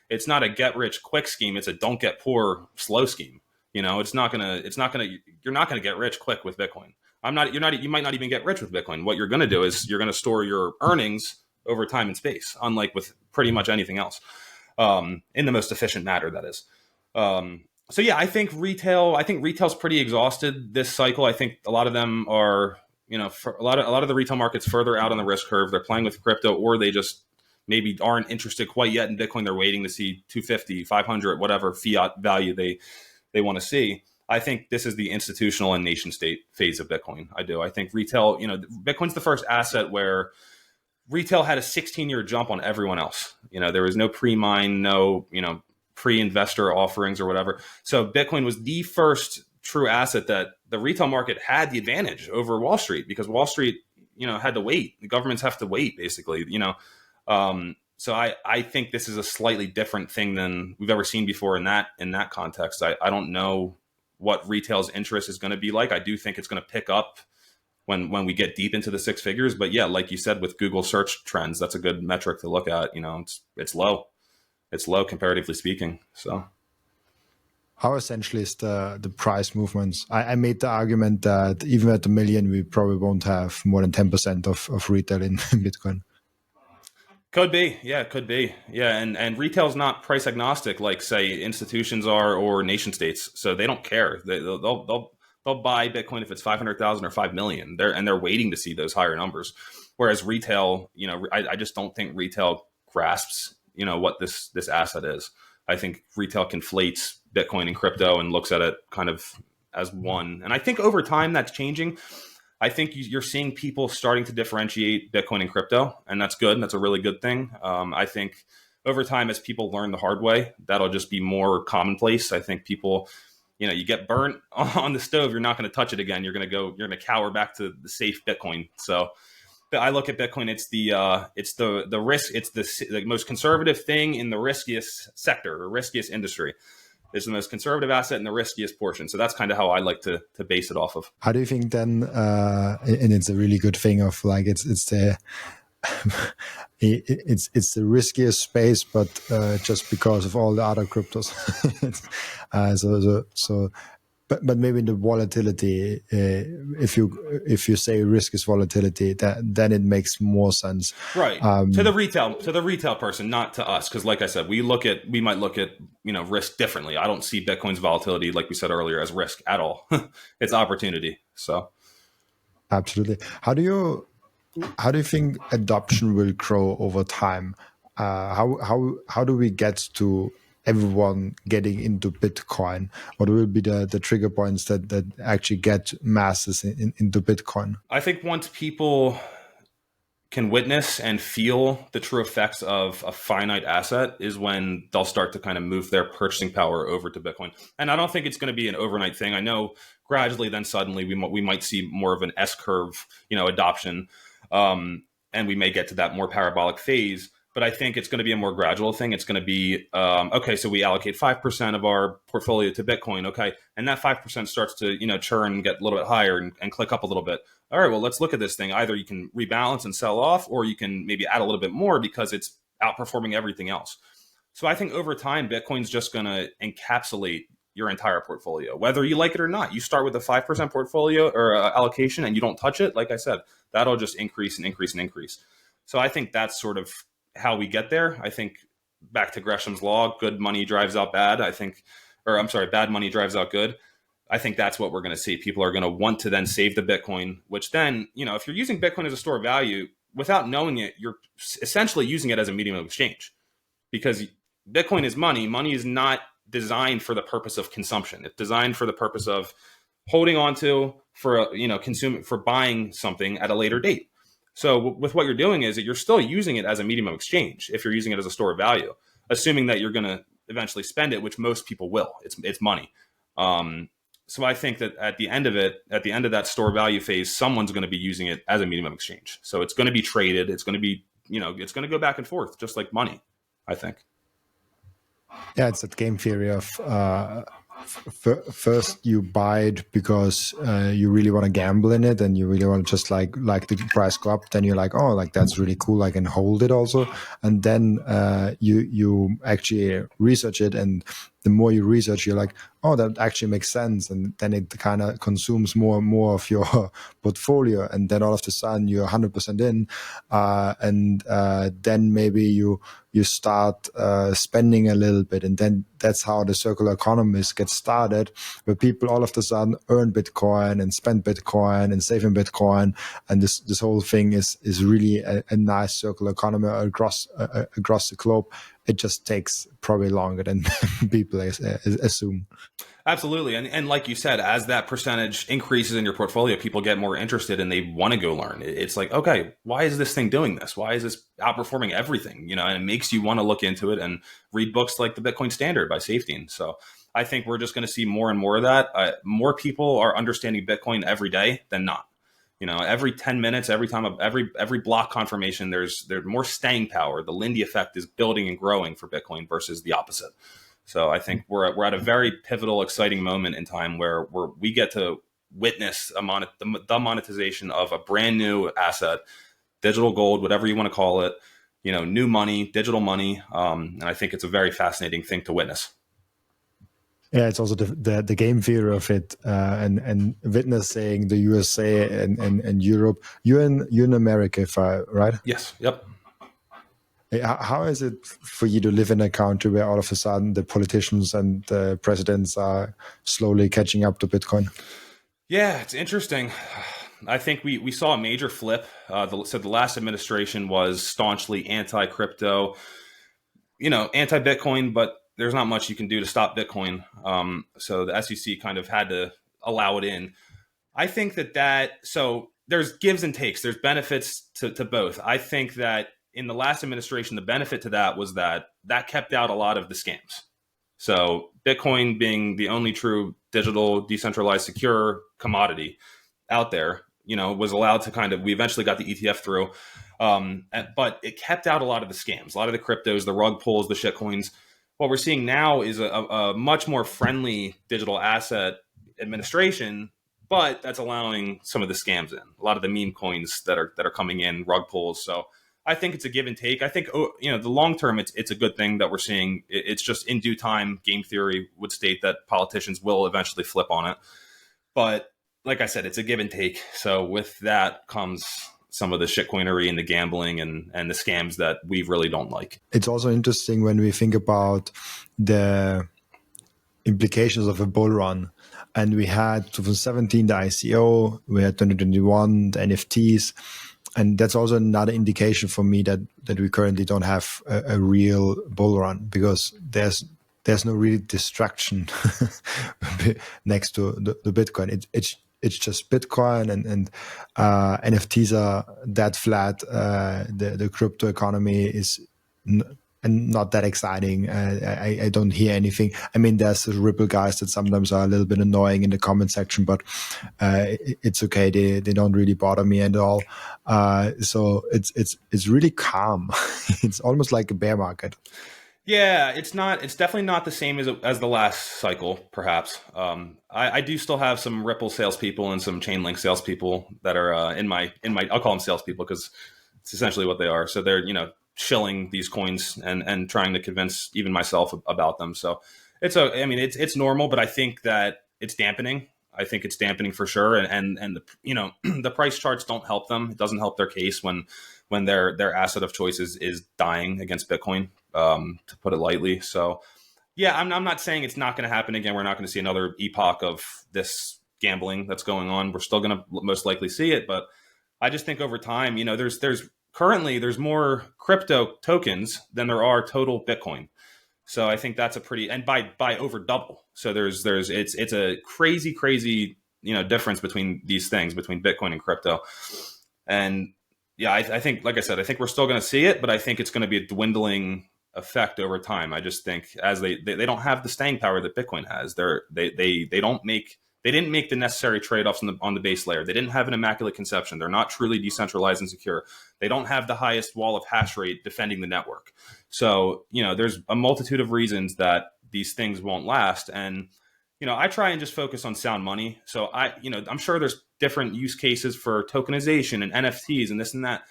It's not a get rich quick scheme. It's a don't get poor slow scheme. You're not going to get rich quick with Bitcoin. You might not even get rich with Bitcoin. What you're going to do is you're going to store your earnings over time and space, unlike with pretty much anything else. In the most efficient manner, that is. So yeah, I think retail's pretty exhausted this cycle. I think a lot of them are, for a lot of the retail markets further out on the risk curve. They're playing with crypto, or they just maybe aren't interested quite yet in Bitcoin. They're waiting to see 250, 500, whatever fiat value they want to see. I think this is the institutional and nation state phase of Bitcoin. I do. I think retail, Bitcoin's the first asset where retail had a 16-year jump on everyone else. There was no pre-mine, no, pre-investor offerings or whatever. So Bitcoin was the first true asset that the retail market had the advantage over Wall Street, because Wall Street, had to wait. The governments have to wait, basically, So I think this is a slightly different thing than we've ever seen before in that context. I don't know what retail's interest is going to be like. I do think it's going to pick up when we get deep into the 6 figures. But yeah, like you said, with Google search trends, that's a good metric to look at. It's low. It's low comparatively speaking. So how essentially is the price movements? I made the argument that even at $1 million, we probably won't have more than 10% of retail in Bitcoin. Could be. Yeah, could be. Yeah. And retail's not price agnostic like, say, institutions are or nation states. So they don't care. They'll buy Bitcoin if it's 500,000 or 5 million. They're waiting to see those higher numbers. Whereas retail, I just don't think retail grasps, what this asset is. I think retail conflates Bitcoin and crypto and looks at it kind of as one. And I think over time that's changing. I think you're seeing people starting to differentiate Bitcoin and crypto, and that's good. And that's a really good thing. I think over time, as people learn the hard way, that'll just be more commonplace. I think people, you get burnt on the stove, you're not going to touch it again. You're going to cower back to the safe Bitcoin. So I look at Bitcoin. It's the risk. It's the most conservative thing in the riskiest sector or riskiest industry. It's the most conservative asset in the riskiest portion. So that's kind of how I like to base it off of. How do you think then? And it's a really good thing of like it's the it's the riskiest space, but just because of all the other cryptos. But maybe in the volatility, if you say risk is volatility, then it makes more sense. Right. To the retail person, not to us. Because like I said, we might look at, risk differently. I don't see Bitcoin's volatility, like we said earlier, as risk at all. It's opportunity. So absolutely. How do you think adoption will grow over time? How do we get to everyone getting into Bitcoin? What will be the trigger points that actually get masses into Bitcoin? I think once people can witness and feel the true effects of a finite asset is when they'll start to kind of move their purchasing power over to Bitcoin. And I don't think it's going to be an overnight thing. I know gradually, then suddenly we might see more of an S-curve, adoption. And we may get to that more parabolic phase. But I think it's going to be a more gradual thing. It's going to be, okay, so we allocate 5% of our portfolio to Bitcoin. Okay. And that 5% starts to, churn and get a little bit higher and click up a little bit. All right, well, let's look at this thing. Either you can rebalance and sell off, or you can maybe add a little bit more because it's outperforming everything else. So I think over time, Bitcoin's just going to encapsulate your entire portfolio, whether you like it or not. You start with a 5% portfolio or allocation and you don't touch it. Like I said, that'll just increase and increase and increase. So I think that's sort of how we get there. I think back to Gresham's law, good money drives out bad. Bad money drives out good. I think that's what we're going to see. People are going to want to then save the Bitcoin, which then, if you're using Bitcoin as a store of value without knowing it, you're essentially using it as a medium of exchange, because Bitcoin is money. Money is not designed for the purpose of consumption. It's designed for the purpose of holding on to for buying something at a later date. So with what you're doing is that you're still using it as a medium of exchange if you're using it as a store of value, assuming that you're going to eventually spend it, which most people will. It's money. So I think that at the end of that store value phase, someone's going to be using it as a medium of exchange. So it's going to be traded. It's going to be, it's going to go back and forth, just like money, I think. Yeah, it's that game theory of first you buy it because you really want to gamble in it and you really want to just like the price go up. Then you're like, oh, like that's really cool. I can hold it also. And then you actually research it, and the more you research, you're like, oh, that actually makes sense. And then it kind of consumes more and more of your portfolio. And then all of a sudden you're 100% in. And then maybe you start spending a little bit. And then that's how the circular economies get started, where people all of a sudden earn Bitcoin and spend Bitcoin and save in Bitcoin. And this whole thing is really a nice circular economy across the globe. It just takes probably longer than people assume. Absolutely. And like you said, as that percentage increases in your portfolio, people get more interested and they want to go learn. It's like, okay, why is this thing doing this? Why is this outperforming everything? And it makes you want to look into it and read books like The Bitcoin Standard by Safety. So I think we're just going to see more and more of that. More people are understanding Bitcoin every day than not. Every 10 minutes, every time, every block confirmation, there's more staying power. The Lindy effect is building and growing for Bitcoin versus the opposite. So I think we're at a very pivotal, exciting moment in time where we get to witness the monetization of a brand new asset, digital gold, whatever you want to call it, new money, digital money. And I think it's a very fascinating thing to witness. Yeah, it's also the game theory of it, and witnessing the USA and Europe. You're in America, right? Yes. Yep. How is it for you to live in a country where all of a sudden the politicians and the presidents are slowly catching up to Bitcoin? Yeah, it's interesting. I think we saw a major flip. So the last administration was staunchly anti-crypto, anti-Bitcoin, but there's not much you can do to stop Bitcoin. So the SEC kind of had to allow it in. I think so there's gives and takes. There's benefits to both. I think that in the last administration, the benefit to that was that kept out a lot of the scams. So Bitcoin being the only true digital, decentralized, secure commodity out there, was allowed to we eventually got the ETF through. But it kept out a lot of the scams, a lot of the cryptos, the rug pulls, the shit coins. What we're seeing now is a much more friendly digital asset administration, but that's allowing some of the scams in. A lot of the meme coins that are coming in, rug pulls. So I think it's a give and take. I think the long term, it's a good thing that we're seeing. It's just in due time. Game theory would state that politicians will eventually flip on it, but like I said, it's a give and take. So with that comes some of the shitcoinery and the gambling and the scams that we really don't like. It's also interesting when we think about the implications of a bull run. And we had 2017, the ICO, we had 2021, the NFTs. And that's also another indication for me that we currently don't have a real bull run, because there's no real distraction next to the Bitcoin. It's just Bitcoin and NFTs are that flat. The crypto economy is not that exciting. I don't hear anything. I mean, there's the Ripple guys that sometimes are a little bit annoying in the comment section, but it's okay. They don't really bother me at all. So it's really calm. It's almost like a bear market. Yeah, it's definitely not the same as the last cycle, perhaps. I do still have some Ripple salespeople and some Chainlink salespeople that are in my I'll call them salespeople because it's essentially what they are. So they're shilling these coins and trying to convince even myself about them. So it's normal, but I think that it's dampening. I think it's dampening for sure, and the the price charts don't help them. It doesn't help their case when their asset of choice is dying against Bitcoin, to put it lightly. So yeah, I'm not saying it's not going to happen again. We're not going to see another epoch of this gambling that's going on. We're still going to most likely see it, but I just think over time, there's more crypto tokens than there are total Bitcoin. So I think that's a pretty, and by over double. So it's a crazy difference between these things, between Bitcoin and crypto. And yeah, I think, like I said, I think we're still going to see it, but I think it's going to be a dwindling effect over time. I just think as they don't have the staying power that Bitcoin has. They didn't make the necessary trade-offs on the base layer. They didn't have an immaculate conception. They're not truly decentralized and secure. They don't have the highest wall of hash rate defending the network. So, there's a multitude of reasons that these things won't last. And, I try and just focus on sound money. So I'm sure there's different use cases for tokenization and NFTs and this and that.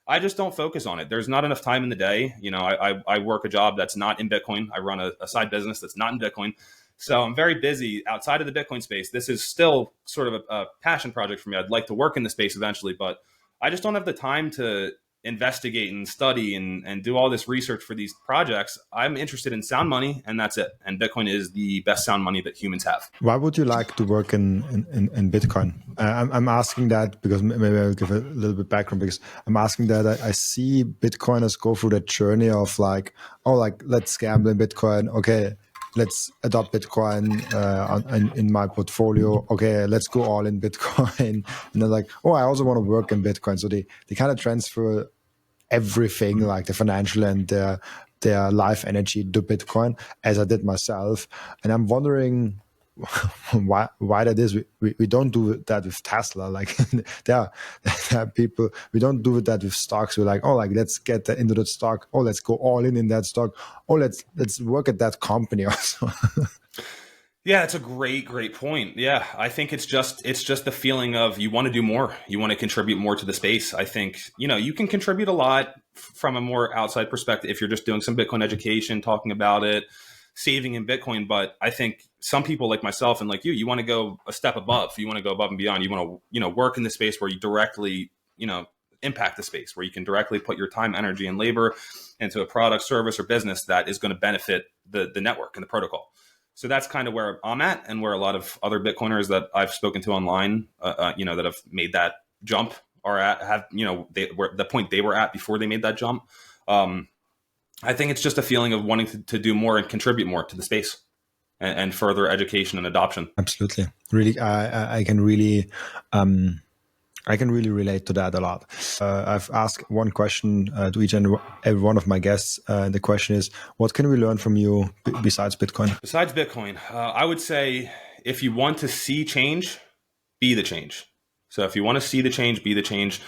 I just don't focus on it. There's not enough time in the day. I work a job that's not in Bitcoin. I run a side business that's not in Bitcoin. So I'm very busy outside of the Bitcoin space. This is still sort of a passion project for me. I'd like to work in the space eventually, but I just don't have the time to investigate and study and do all this research for these projects. I'm interested in sound money, and that's it. And Bitcoin is the best sound money that humans have. Why would you like to work in Bitcoin? I'm asking that because maybe I'll give a little bit background, because I'm asking that I see Bitcoiners go through that journey of let's gamble in Bitcoin. Okay, let's adopt Bitcoin in my portfolio. Okay, let's go all in Bitcoin. And they're like, I also want to work in Bitcoin. So they kind of transfer everything, like the financial and their life energy to Bitcoin, as I did myself. And I'm wondering why that is. We don't do that with Tesla. Like there are people, we don't do that with stocks. We're like, let's get into that stock. Let's go all in that stock. Let's work at that company also. Yeah, it's a great point. Yeah, I think it's just the feeling of you want to do more. You want to contribute more to the space. I think, you can contribute a lot from a more outside perspective if you're just doing some Bitcoin education, talking about it, saving in Bitcoin. But I think some people like myself and like you want to go a step above. You want to go above and beyond. You want to, work in the space where you directly, impact the space, where you can directly put your time, energy, and labor into a product, service, or business that is going to benefit the network and the protocol. So that's kind of where I'm at, and where a lot of other Bitcoiners that I've spoken to online, that have made that jump are at, they were the point they were at before they made that jump. I think it's just a feeling of wanting to do more and contribute more to the space and further education and adoption. Absolutely. Really, I can really relate to that a lot. I've asked one question to each and every one of my guests. The question is, what can we learn from you besides Bitcoin? Besides Bitcoin, I would say if you want to see change, be the change. So if you want to see the change, be the change.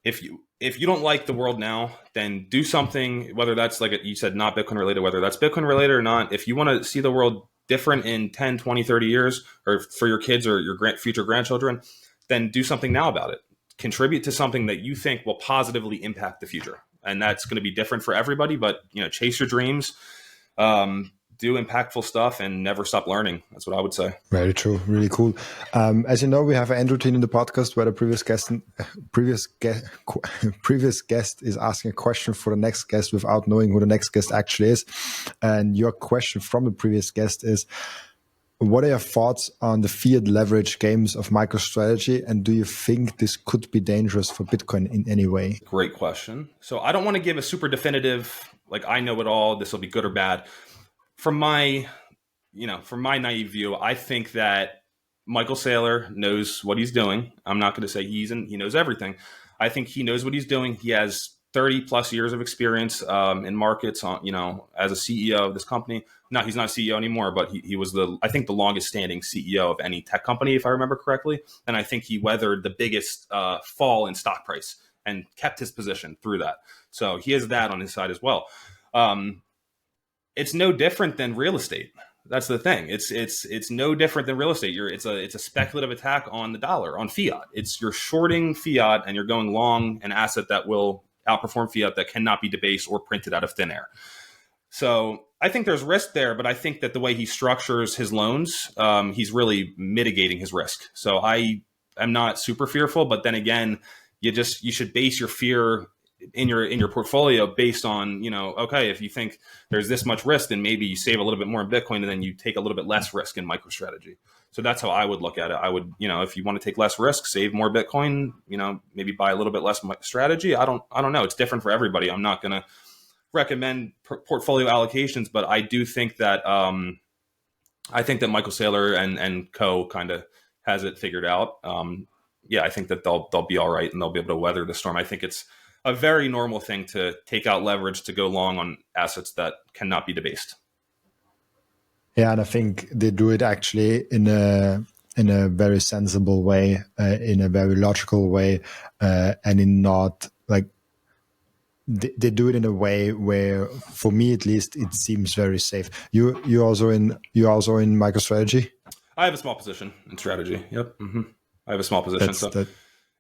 If you don't like the world now, then do something, whether that's like you said, not Bitcoin related, whether that's Bitcoin related or not. If you want to see the world different in 10, 20, 30 years, or for your kids or your future grandchildren, then do something now about it. Contribute to something that you think will positively impact the future. And that's going to be different for everybody, but chase your dreams, do impactful stuff, and never stop learning. That's what I would say. Very true. Really cool. As you know, we have an end routine in the podcast where the previous guest is asking a question for the next guest without knowing who the next guest actually is. And your question from the previous guest is, what are your thoughts on the fiat leverage games of MicroStrategy? And do you think this could be dangerous for Bitcoin in any way? Great question. So I don't want to give a super definitive, like I know it all, this will be good or bad. From my naive view, I think that Michael Saylor knows what he's doing. I'm not going to say he knows everything. I think he knows what he's doing. He has 30 plus years of experience in markets as a CEO of this company. No, he's not CEO anymore, but he was I think the longest standing CEO of any tech company, if I remember correctly. And I think he weathered the biggest fall in stock price and kept his position through that. So he has that on his side as well. It's no different than real estate. That's the thing. It's no different than real estate. It's a speculative attack on the dollar, on fiat. You're shorting fiat and you're going long an asset that will outperform fiat that cannot be debased or printed out of thin air. So I think there's risk there, but I think that the way he structures his loans, he's really mitigating his risk. So I am not super fearful, but then again, you should base your fear in your portfolio based on, okay, if you think there's this much risk, then maybe you save a little bit more in Bitcoin and then you take a little bit less risk in MicroStrategy. So that's how I would look at it. I would, if you want to take less risk, save more Bitcoin, maybe buy a little bit less MicroStrategy. I don't know. It's different for everybody. I'm not going to recommend portfolio allocations, but I do think that Michael Saylor and co kind of has it figured out. I think that they'll be all right and they'll be able to weather the storm. I think it's a very normal thing to take out leverage to go long on assets that cannot be debased. Yeah, and I think they do it actually in a very sensible way, in a very logical way, and in not like they do it in a way where, for me at least, it seems very safe. You also in MicroStrategy? I have a small position in strategy. Yep, I have a small position.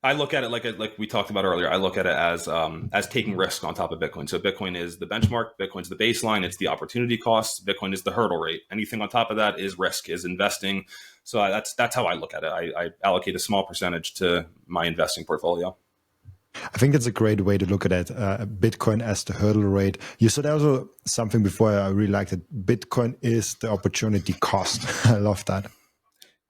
I look at it like we talked about earlier. I look at it as taking risk on top of Bitcoin. So Bitcoin is the benchmark. Bitcoin's the baseline. It's the opportunity cost. Bitcoin is the hurdle rate. Anything on top of that is risk, is investing. So that's how I look at it. I allocate a small percentage to my investing portfolio. I think it's a great way to look at it. Bitcoin as the hurdle rate. You said also something before I really liked it. Bitcoin is the opportunity cost. I love that.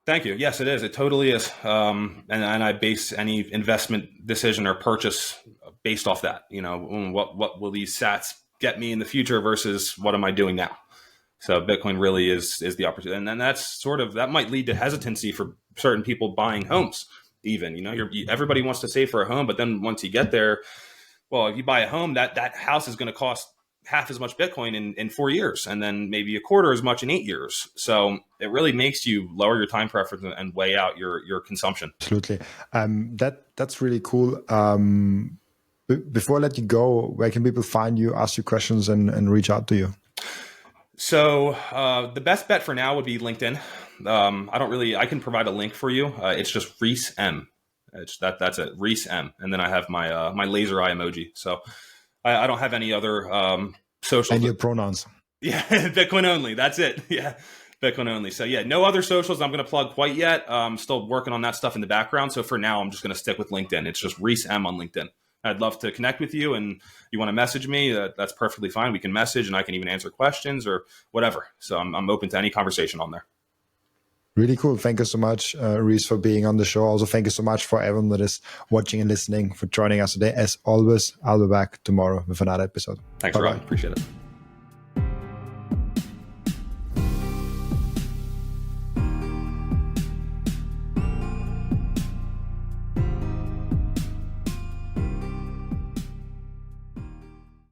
Thank you. Yes, it is. It totally is. And I base any investment decision or purchase based off that. What will these sats get me in the future versus what am I doing now? So Bitcoin really is the opportunity. And then that might lead to hesitancy for certain people buying homes. Even, everybody wants to save for a home, but then once you get there, well, if you buy a home, that house is going to cost half as much Bitcoin in 4 years, and then maybe a quarter as much in 8 years. So it really makes you lower your time preference and weigh out your consumption. Absolutely. That's really cool. Before I let you go, where can people find you, ask you questions, and reach out to you? So the best bet for now would be LinkedIn. I can provide a link for you. It's just Reese M. That's it, Reese M. And then I have my laser eye emoji. So I don't have any other socials. And your pronouns. Yeah, Bitcoin only. That's it. Yeah, Bitcoin only. So yeah, no other socials I'm going to plug quite yet. I'm still working on that stuff in the background. So for now, I'm just going to stick with LinkedIn. It's just Reese M on LinkedIn. I'd love to connect with you, and you want to message me, that's perfectly fine. We can message and I can even answer questions or whatever. So I'm open to any conversation on there. Really cool. Thank you so much, Reese, for being on the show. Also, thank you so much for everyone that is watching and listening, for joining us today. As always, I'll be back tomorrow with another episode. Thanks, Rob. Appreciate it.